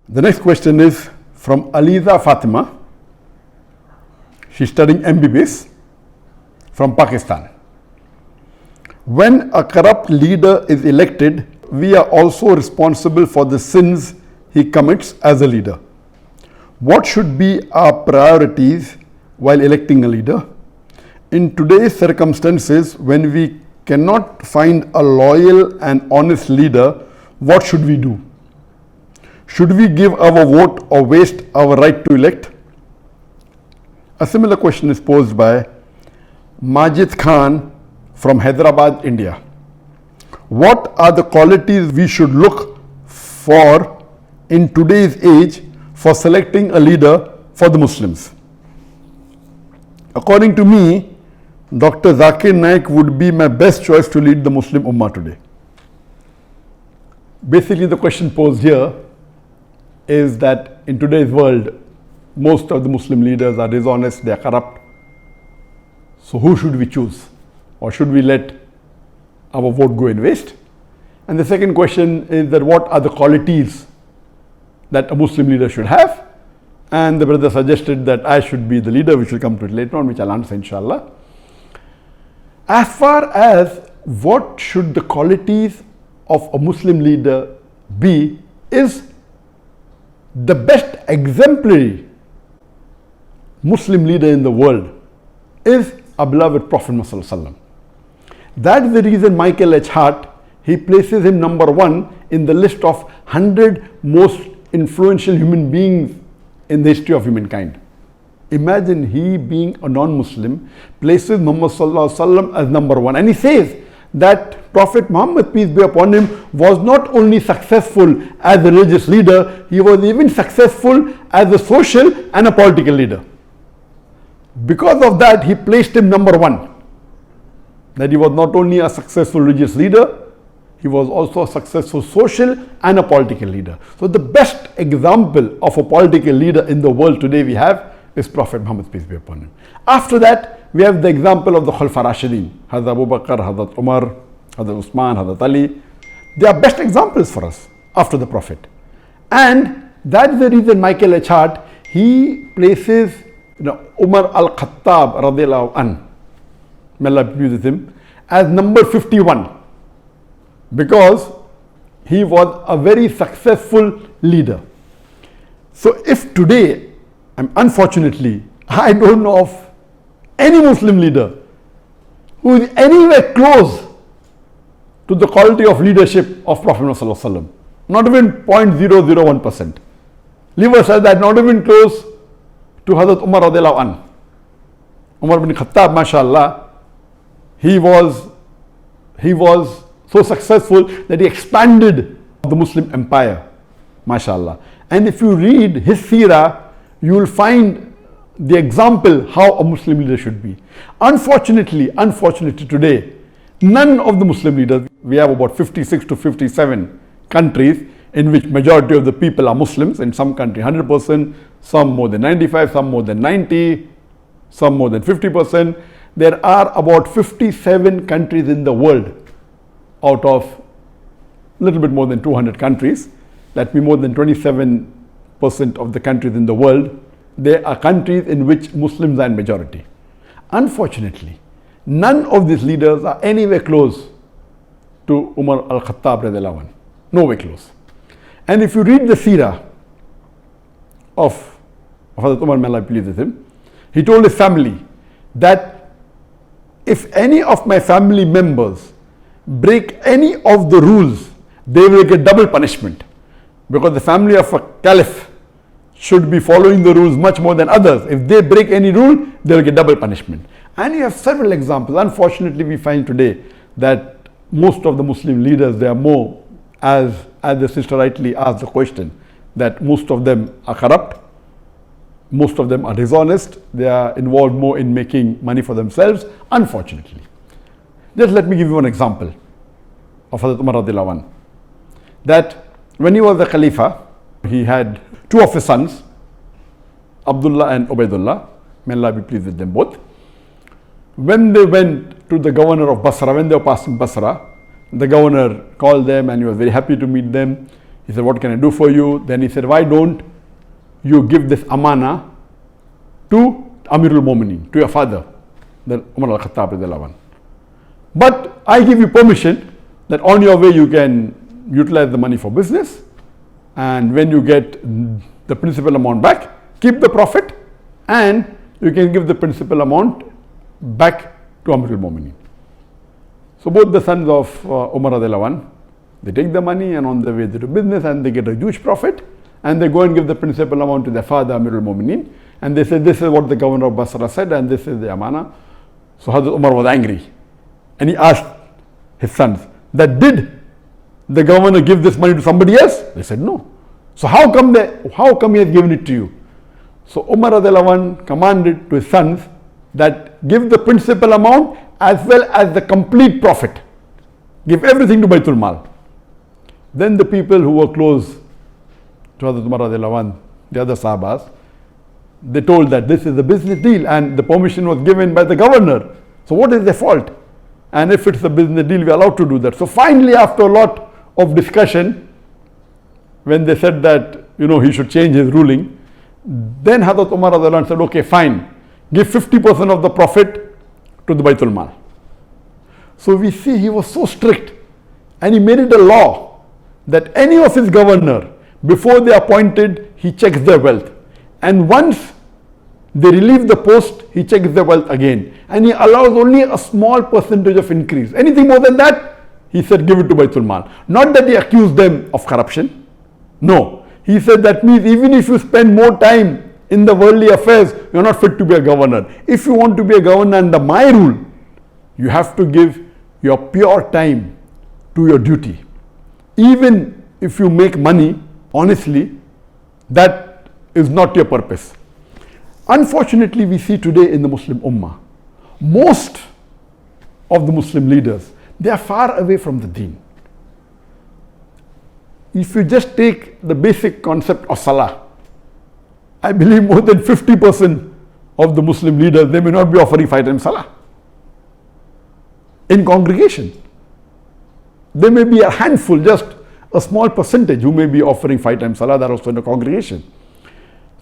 The next question is from Aliza Fatima. She's studying MBBS from Pakistan. When a corrupt leader is elected, we are also responsible for the sins he commits as a leader. What should be our priorities while electing a leader? In today's circumstances, when we cannot find a loyal and honest leader, what should we do? Should we give our vote or waste our right to elect? A similar question is posed by Majid Khan from Hyderabad, India. What are the qualities we should look for in today's age for selecting a leader for the Muslims? According to me, Dr. Zakir Naik would be my best choice to lead the Muslim Ummah today. Basically, the question posed here is that in today's world, most of the Muslim leaders are dishonest, they are corrupt. So who should we choose? Or should we let our vote go in waste? And the second question is that what are the qualities that a Muslim leader should have? And the brother suggested that I should be the leader, which will come to it later on, which I'll answer inshallah. As far as what should the qualities of a Muslim leader be, is the best exemplary Muslim leader in the world is our beloved Prophet Muhammad. That's the reason Michael H. Hart, he places him number one in the list of 100 most influential human beings in the history of humankind. Imagine he, being a non-Muslim, places Muhammad as number one, and he says that Prophet Muhammad, peace be upon him, was not only successful as a religious leader, he was even successful as a social and a political leader. Because of that, he placed him number one. That he was not only a successful religious leader, he was also a successful social and a political leader. So the best example of a political leader in the world today we have is Prophet Muhammad, peace be upon him. After that, we have the example of the Khalifa Rashidin, Hazrat Abu Bakr, Hazrat Umar, Hazrat Usman, Hazrat Ali. They are best examples for us after the Prophet. And that's the reason Michael H. Hart, he places Umar al-Khattab radiallahu anh, may Allah be pleased with him, as number 51, because he was a very successful leader. So if today, unfortunately, I don't know of any Muslim leader who is anywhere close to the quality of leadership of Prophet Muhammad, not even 0.001%. Leave aside that, not even close to Hazrat Umar radiallahu anh. Umar bin Khattab, mashallah, he was so successful that he expanded the Muslim empire, mashallah. And if you read his seerah, you will find the example how a Muslim leader should be. Unfortunately today, none of the Muslim leaders, we have about 56 to 57 countries in which majority of the people are Muslims. In some country 100%, some more than 95, some more than 90, some more than 50%. There are about 57 countries in the world out of a little bit more than 200 countries. That means more than 27% of the countries in the world, there are countries in which Muslims are in majority. Unfortunately, none of these leaders are anywhere close to Umar al-Khattab radiallahu anh. Nowhere close. And if you read the seerah of Hazrat Umar, may Allah be pleased with him, he told his family that if any of my family members break any of the rules, they will get double punishment. Because the family of a caliph should be following the rules much more than others. If they break any rule, they will get double punishment. And you have several examples. Unfortunately, we find today that most of the Muslim leaders, they are more, as the sister rightly asked the question, that most of them are corrupt, most of them are dishonest, they are involved more in making money for themselves, unfortunately. Just let me give you one example of Hazrat Umar radiallahu anh. That when he was the Khalifa, he had two of his sons, Abdullah and Ubaidullah, may Allah be pleased with them both. When they went to the governor of Basra, when they were passing Basra, the governor called them and he was very happy to meet them. He said, what can I do for you? Then he said, why don't you give this amana to Amirul Mu'minin, to your father, the Umar al-Khattab radiallahu anhu. But I give you permission that on your way you can utilize the money for business, and when you get the principal amount back, keep the profit, and you can give the principal amount back to Amirul Mu'minin. So both the sons of Umar radiallahu anhu, they take the money, and on the way they do business and they get a huge profit, and they go and give the principal amount to their father Amirul Mu'minin, and they say, this is what the governor of Basra said, and this is the amana. So Hazrat Umar was angry, and he asked his sons that, did the governor give this money to somebody else? They said no. So how come he has given it to you? So Umar radiallahu anhu commanded to his sons that give the principal amount as well as the complete profit. Give everything to Baitul Mal. Then the people who were close to Hazrat Umar radiallahu anhu, the other Sahabas, they told that this is a business deal and the permission was given by the governor. So what is their fault? And if it's a business deal, we are allowed to do that. So finally, after a lot of discussion, when they said that, he should change his ruling, then Hazrat Umar radiallahu anhu said, okay, fine, give 50% of the profit to the Baitul Mal. So we see he was so strict, and he made it a law that any of his governor, before they appointed, he checks their wealth. And once they relieve the post, he checks their wealth again. And he allows only a small percentage of increase. Anything more than that, he said, give it to Baitul Mal. Not that he accused them of corruption. No. He said that means even if you spend more time in the worldly affairs, you're not fit to be a governor. If you want to be a governor under my rule, you have to give your pure time to your duty. Even if you make money, honestly, that is not your purpose. Unfortunately, we see today in the Muslim Ummah, most of the Muslim leaders, they are far away from the deen. If you just take the basic concept of Salah, I believe more than 50% of the Muslim leaders, they may not be offering 5 times Salah in congregation. There may be a handful, just a small percentage who may be offering 5 times Salah, that also in a congregation.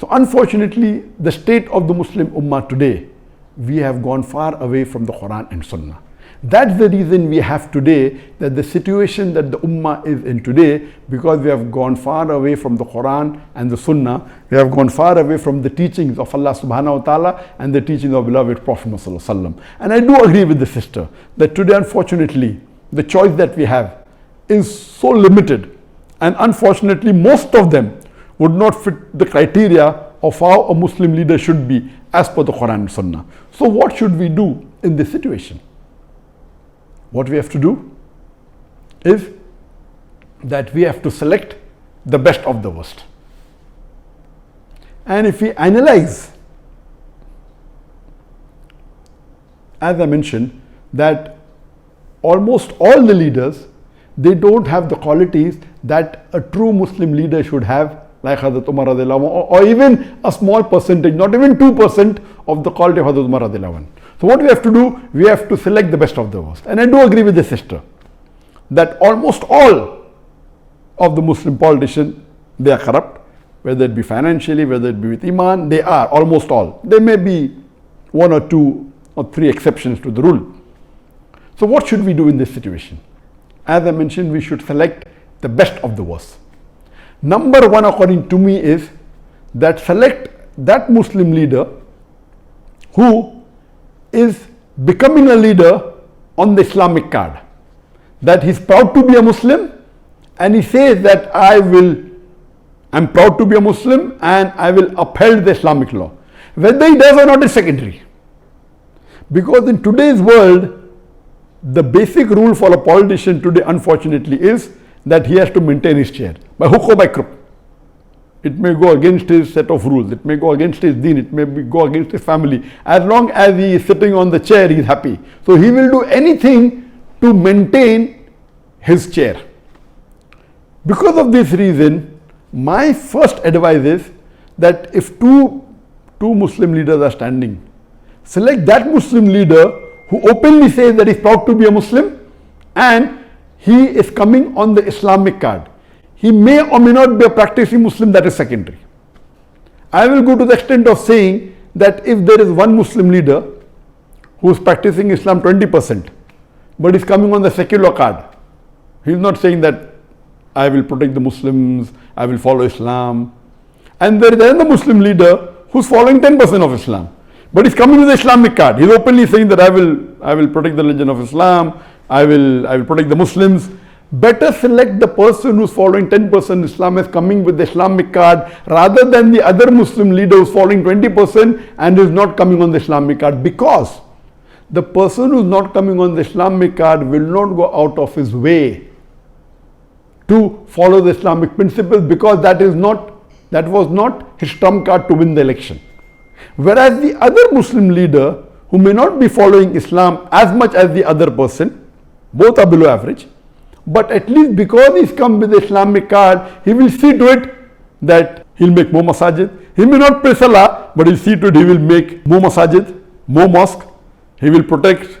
So unfortunately, the state of the Muslim Ummah today, we have gone far away from the Quran and Sunnah. That's the reason we have today, that the situation that the Ummah is in today, because we have gone far away from the Quran and the Sunnah, we have gone far away from the teachings of Allah subhanahu wa ta'ala and the teachings of beloved Prophet Muhammad sallallahu alaihi wasallam. And I do agree with the sister that today, unfortunately, the choice that we have is so limited, and unfortunately most of them would not fit the criteria of how a Muslim leader should be as per the Quran and Sunnah. So what should we do in this situation? What we have to do is that we have to select the best of the worst. And if we analyze, as I mentioned, that almost all the leaders, they don't have the qualities that a true Muslim leader should have, like Hazrat Umar radiallahu anhu, or even a small percentage, not even 2% of the quality of Hazrat Umar radiallahu anhu. So what we have to do, we have to select the best of the worst. And I do agree with the sister that almost all of the Muslim politicians, they are corrupt, whether it be financially, whether it be with Iman, they are, almost all. There may be 1 or 2 or 3 exceptions to the rule. So what should we do in this situation? As I mentioned, we should select the best of the worst. Number 1, according to me, is that select that Muslim leader who is becoming a leader on the Islamic card. That he's proud to be a Muslim, and he says that I'm proud to be a Muslim and I will uphold the Islamic law. Whether he does or not is secondary. Because in today's world, the basic rule for a politician today, unfortunately, is that he has to maintain his chair by hook or by crook. It may go against his set of rules, it may go against his deen, it may go against his family. As long as he is sitting on the chair, he is happy. So he will do anything to maintain his chair. Because of this reason, my first advice is that if two Muslim leaders are standing, select that Muslim leader who openly says that he is proud to be a Muslim and he is coming on the Islamic card. he may or may not be a practicing Muslim, that is secondary. I will go to the extent of saying that if there is one Muslim leader who is practicing Islam 20%, but is coming on the secular card, he is not saying that I will protect the Muslims, I will follow Islam. And there is another Muslim leader who is following 10% of Islam, but is coming with the Islamic card. He is openly saying that I will protect the religion of Islam, I will protect the Muslims. Better select the person who is following 10% Islam as coming with the Islamic card rather than the other Muslim leader who is following 20% and is not coming on the Islamic card, because the person who is not coming on the Islamic card will not go out of his way to follow the Islamic principles, because that was not his trump card to win the election. Whereas the other Muslim leader who may not be following Islam as much as the other person, both are below average, but at least because he's come with the Islamic card, he will see to it that he'll make more masajid. He may not pray salah, but he'll see to it he will make more masajid, more mosque. He will protect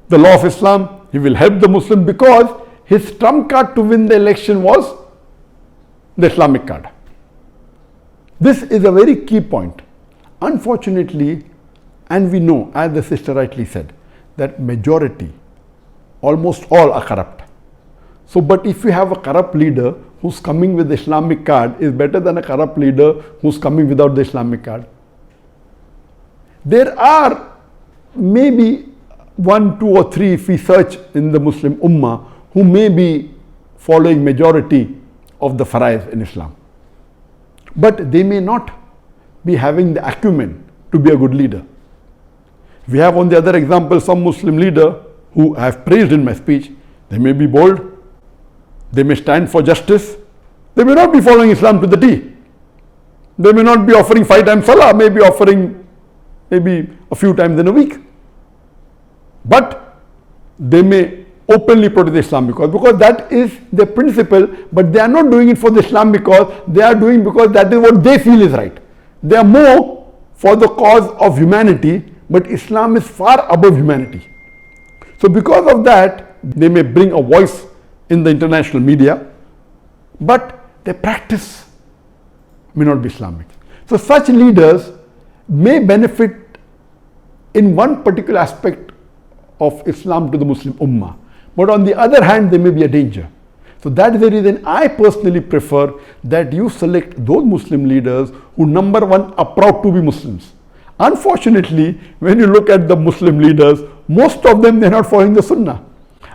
the law of Islam. He will help the Muslim, because his trump card to win the election was the Islamic card. This is a very key point. Unfortunately, and we know, as the sister rightly said, that majority, almost all are corrupt. So, but if you have a corrupt leader who's coming with the Islamic card, is better than a corrupt leader who's coming without the Islamic card. There are maybe 1, 2 or 3, if we search in the Muslim Ummah, who may be following majority of the faraiz in Islam. But they may not be having the acumen to be a good leader. We have on the other example some Muslim leader who I have praised in my speech. They may be bold, they may stand for justice, they may not be following Islam to the T. They may not be offering 5 times salah, may be offering maybe a few times in a week. But they may openly protect the Islam because that is the principle, but they are not doing it for the Islam because they are doing because that is what they feel is right. They are more for the cause of humanity, but Islam is far above humanity. So because of that, they may bring a voice in the international media, but their practice may not be Islamic. So such leaders may benefit in one particular aspect of Islam to the Muslim Ummah, but on the other hand, they may be a danger. So that is the reason I personally prefer that you select those Muslim leaders who, number one, are proud to be Muslims. Unfortunately, when you look at the Muslim leaders, most of them, they are not following the Sunnah.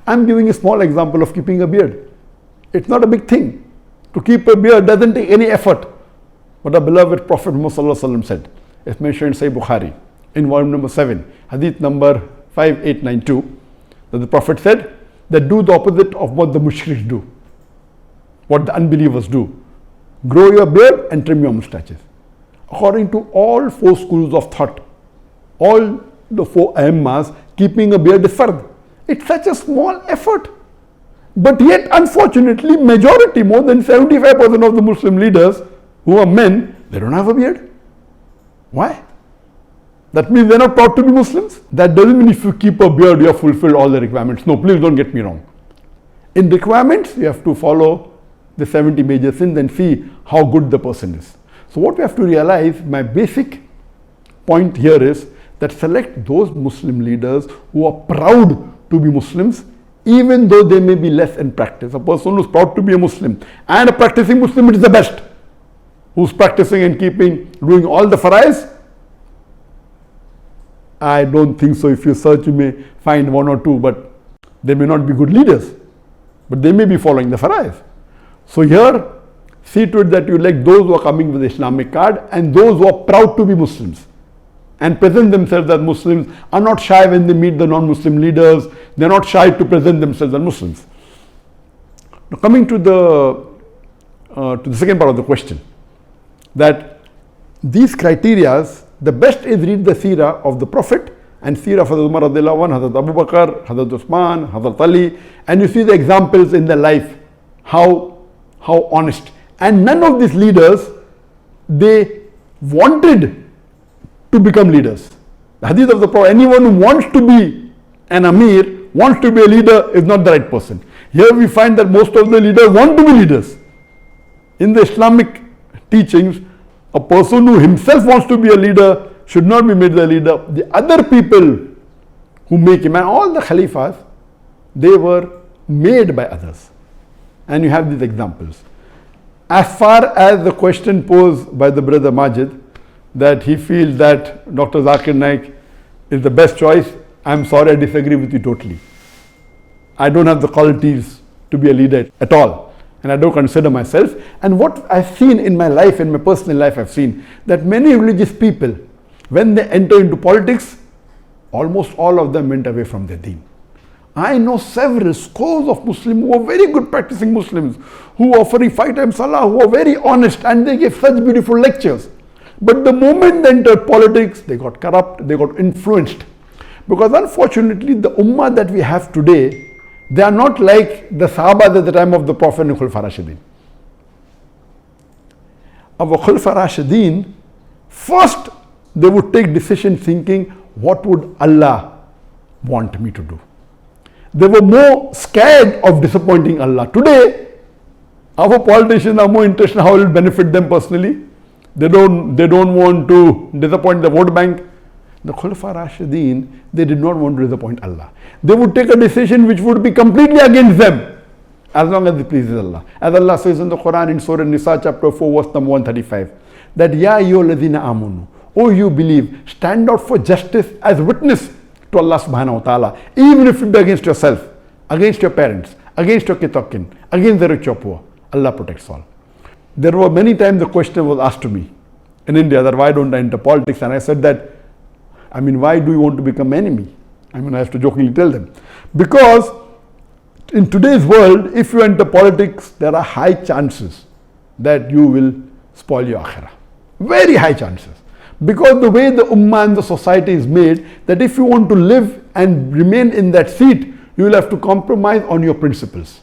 I am giving a small example of keeping a beard. It's not a big thing. To keep a beard doesn't take any effort. What our beloved Prophet Muhammad said, it's mentioned in Sahih Bukhari, in volume number 7, Hadith number 5892, that the Prophet said that do the opposite of what the mushriks do, what the unbelievers do. Grow your beard and trim your mustaches. According to all 4 schools of thought, all the 4 Aimmas, keeping a beard is fard. It's such a small effort. But yet, unfortunately, majority, more than 75% of the Muslim leaders who are men, they don't have a beard. Why? That means they're not proud to be Muslims. That doesn't mean if you keep a beard, you have fulfilled all the requirements. No, please don't get me wrong. In requirements, you have to follow the 70 major sins and see how good the person is. So what we have to realize, my basic point here is that select those Muslim leaders who are proud to be Muslims, even though they may be less in practice. A person who is proud to be a Muslim and a practicing Muslim, it is the best. Who's practicing and doing all the faraiz? I don't think so. If you search, you may find 1 or 2, but they may not be good leaders, but they may be following the faraiz. So here, see to it that you elect those who are coming with the Islamic card and those who are proud to be Muslims and present themselves as Muslims, are not shy when they meet the non-Muslim leaders. They are not shy to present themselves as Muslims. Now coming to the second part of the question, that these criterias, the best is read the seerah of the Prophet and seerah of Hazrat Umar radiallahu anhu, Hazrat Abu Bakr, Hazrat Usman, Hazrat Ali, and you see the examples in their life, how honest. And none of these leaders, they wanted to become leaders. The hadith of the Prophet, anyone who wants to be an Amir, wants to be a leader, is not the right person. Here we find that most of the leaders want to be leaders. In the Islamic teachings, a person who himself wants to be a leader should not be made the leader. The other people who make him, and all the Khalifas, they were made by others. And you have these examples. As far as the question posed by the brother Majid, that he feels that Dr. Zakir Naik is the best choice, I'm sorry, I disagree with you totally. I don't have the qualities to be a leader at all, and I don't consider myself. And what I've seen in my life, in my personal life, I've seen that many religious people, when they enter into politics, almost all of them went away from their deen. I know several scores of Muslims who are very good practicing Muslims, who are offering 5 times Salah, who are very honest, and they give such beautiful lectures. But the moment they entered politics, they got corrupt, they got influenced. Because unfortunately, the Ummah that we have today, they are not like the Sahabas at the time of the Prophet and Khalifa Rashidin. Our Khalifa Rashidin, first they would take decision thinking, what would Allah want me to do? They were more scared of disappointing Allah. Today, our politicians are more interested in how it will benefit them personally. They don't want to disappoint the vote bank. The Khulafa Rashidin, they did not want to disappoint Allah. They would take a decision which would be completely against them, as long as it pleases Allah. As Allah says in the Quran in Surah Nisa chapter 4 verse number 135, that Ya ayyuhalladhina amanu, O you believe, stand out for justice as witness to Allah subhanahu wa ta'ala, even if it be against yourself, against your parents, against your kitokin, against the rich or poor. Allah protects all. There were many times the question was asked to me in India that why don't I enter politics, and I said that, why do you want to become enemy? I have to jokingly tell them. Because in today's world, if you enter politics, there are high chances that you will spoil your akhirah. Very high chances. Because the way the ummah and the society is made, that if you want to live and remain in that seat, you will have to compromise on your principles.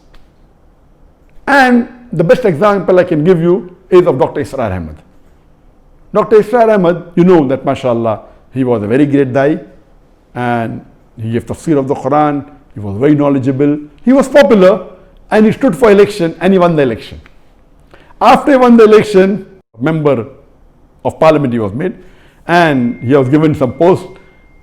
And the best example I can give you is of Dr. Israr Ahmad. Dr. Israr Ahmad, you know that mashallah, he was a very great dai, and he gave tafsir of the Quran, he was very knowledgeable, he was popular, and he stood for election and he won the election. After he won the election, member of parliament he was made, and he was given some post,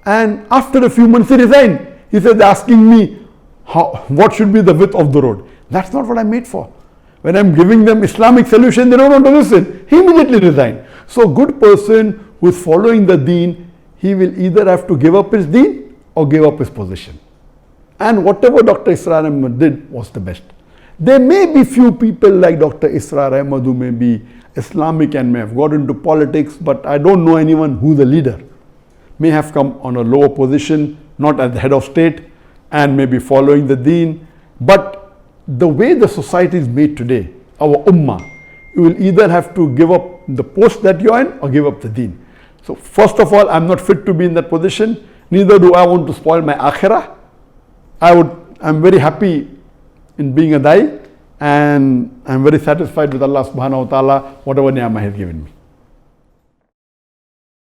and after a few months he resigned. He said, they're asking me what should be the width of the road. That's not what I'm made for. When I'm giving them Islamic solution, they don't want to listen. He immediately resigned. So a good person who is following the deen, he will either have to give up his deen or give up his position. And whatever Dr. Israr Ahmad did was the best. There may be few people like Dr. Israr Ahmad who may be Islamic and may have got into politics, but I don't know anyone who's a leader. May have come on a lower position, not as the head of state, and may be following the deen. But the way the society is made today, our ummah, you will either have to give up the post that you're in or give up the deen. So first of all, I'm not fit to be in that position. Neither do I want to spoil my akhirah. I'm very happy in being a dai, and I'm very satisfied with Allah subhanahu wa ta'ala, whatever ni'mah He has given me.